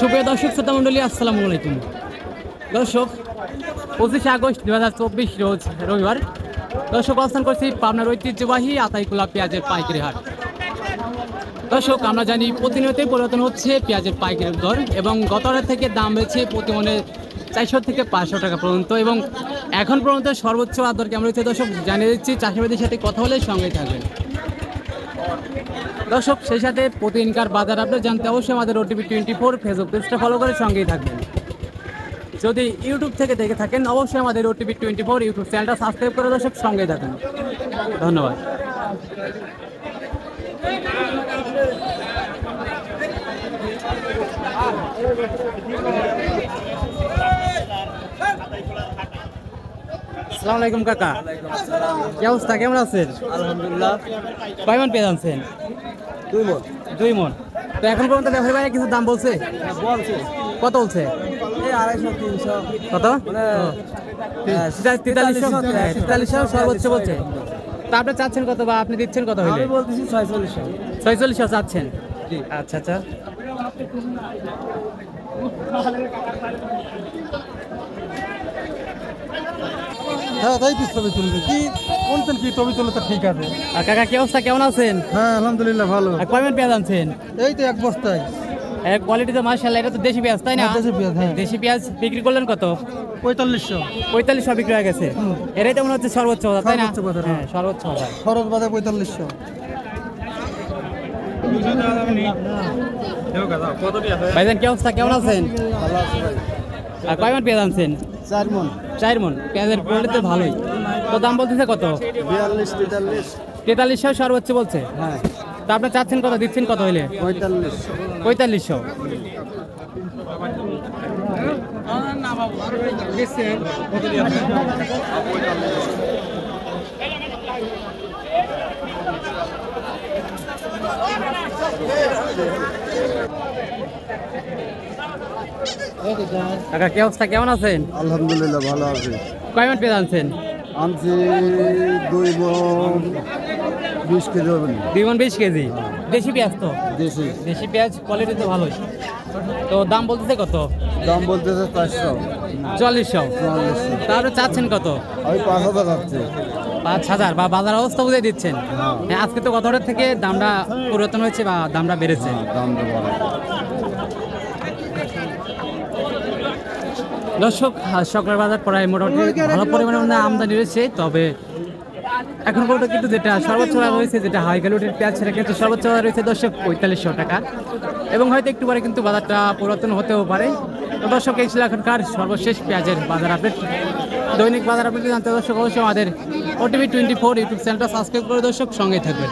সুপ্রিয় দর্শক শ্রোতা মণ্ডলী, আসসালামু আলাইকুম। দর্শক, 25 আগস্ট 2024 রোজ রবিবার। দর্শক, অবস্থান করছি পাবনার ঐতিহ্যবাহী আতাইকুলা পেঁয়াজের পাইকারি হাট। দর্শক, আমরা জানি প্রতিনিয়তই পরিবর্তন হচ্ছে পেঁয়াজের পাইকারি দর, এবং গত হাট থেকে দাম বেড়েছে প্রতি মনে 400 থেকে 500 টাকা পর্যন্ত, এবং এখন পর্যন্ত সর্বোচ্চ দর কেমন রয়েছে দর্শক জানিয়ে দিচ্ছি। চাষিবাদের সাথে কথা হলে সঙ্গেই থাকবেন দর্শক। সেই সাথে প্রতিদিনকার বাজার আপডেট জানতে অবশ্যই আমাদের OTV 24 ফেসবুক পেজটা ফলো করে সঙ্গেই থাকবেন। যদি ইউটিউব থেকে দেখে থাকেন অবশ্যই আমাদের OTV 24 ইউটিউব চ্যানেলটা সাবস্ক্রাইব করে দর্শক সঙ্গেই থাকেন। ধন্যবাদ। আসসালামু আলাইকুম কাকা, কি অবস্থা, কেমন আছেন? আলহামদুলিল্লাহ। কয় মন পেয়ে যাচ্ছেন? 2 মন। তো এখন পর্যন্ত ব্যাপারী ভাই কিছু দাম বলছে? বলছে কত বলছে? এই 250 300 কত? মানে 4300 সর্বোচ্চ বলছে। তা আপনি চাচ্ছেন কত, বা আপনি দিচ্ছেন কত হইলে? আমি বলতেছি 4600। 4600 চাচ্ছেন? জি। আচ্ছা আচ্ছা। হ্যাঁ তাই কি ছবি তুলবে কি কোনতেন কি ছবি তুলে তো ঠিক আছে। আর কাকা কি অবস্থা, কেমন আছেন? হ্যাঁ আলহামদুলিল্লাহ ভালো। আর কয় মন পেঁয়াজ আনছেন? এই তো এক বস্তায়। কোয়ালিটি তো মাশাআল্লাহ, এটা তো দেশি পেঁয়াজ তাই না? হ্যাঁ, দেশি পেঁয়াজ, হ্যাঁ। দেশি পেঁয়াজ বিক্রি করলেন কত? 4500। 4500 বিক্রি হয়ে গেছে। এটাই তো মনে হচ্ছে সর্বোচ্চ বাজার তাই না? সর্বোচ্চ বাজার, হ্যাঁ, সর্বোচ্চ বাজার। খরচ বাদে 4500। ভাইজান কি অবস্থা, কেমন আছেন? ভালো আছে ভাই। আর কয় মন পেঁয়াজ আনছেন? 4 মন। 4 মন। পেঁয়াজের কোয়ালিটি তো ভালোই। তো দাম বলতেছে কত? 42 43। 4300 সর্বোচ্চ বলছে। হ্যাঁ তো আপনি চাচ্ছেন কত, দিচ্ছেন কত হইলে? 45। 4500। কাকা কি অবস্থা, কেমন আছেন? আলহামদুলিল্লাহ ভালো আছে। কয় মন পেঁয়াজ আনছেন? আনছি 2 মন 20 কেজি হবে। 2 মন 20 কেজি। দেশি পেঁয়াজ তো? দেশি। দেশি পেঁয়াজ কোয়ালিটি তো ভালোই। তো দাম বলতেছে কত? দাম বলতেছে 400। 4400। 4400। তাহলে চাচ্ছেন কত? আমি 5000 যাচ্ছে। 5000 বা বাজার অবস্থা বুঝে দিচ্ছেন। হ্যাঁ, আজকে তো গত হাটের থেকে দামটা পরিবর্তন হয়েছে বা দামটা বেড়েছে। দাম তো বড়। দর্শক, সকালের বাজার প্রায় মোটামুটি ভালো পরিমাণে আমদানি রয়েছে, তবে এখন পর্যন্ত কিন্তু যেটা সর্বোচ্চ বাজার রয়েছে, যেটা হাই কোয়ালিটির পেঁয়াজ, সেটা কিন্তু সর্বোচ্চ বাজার রয়েছে দর্শক 4500 টাকা, এবং হয়তো একটু পরে কিন্তু বাজারটা পরিবর্তন হতেও পারে। তো দর্শক, এই ছিল এখনকার সর্বশেষ পেঁয়াজের বাজার আপডেট। দৈনিক বাজার আপডেট জানতে দর্শক অবশ্যই আমাদের OTV 24 ইউটিউব চ্যানেলটা সাবস্ক্রাইব করে দর্শক সঙ্গেই থাকবেন।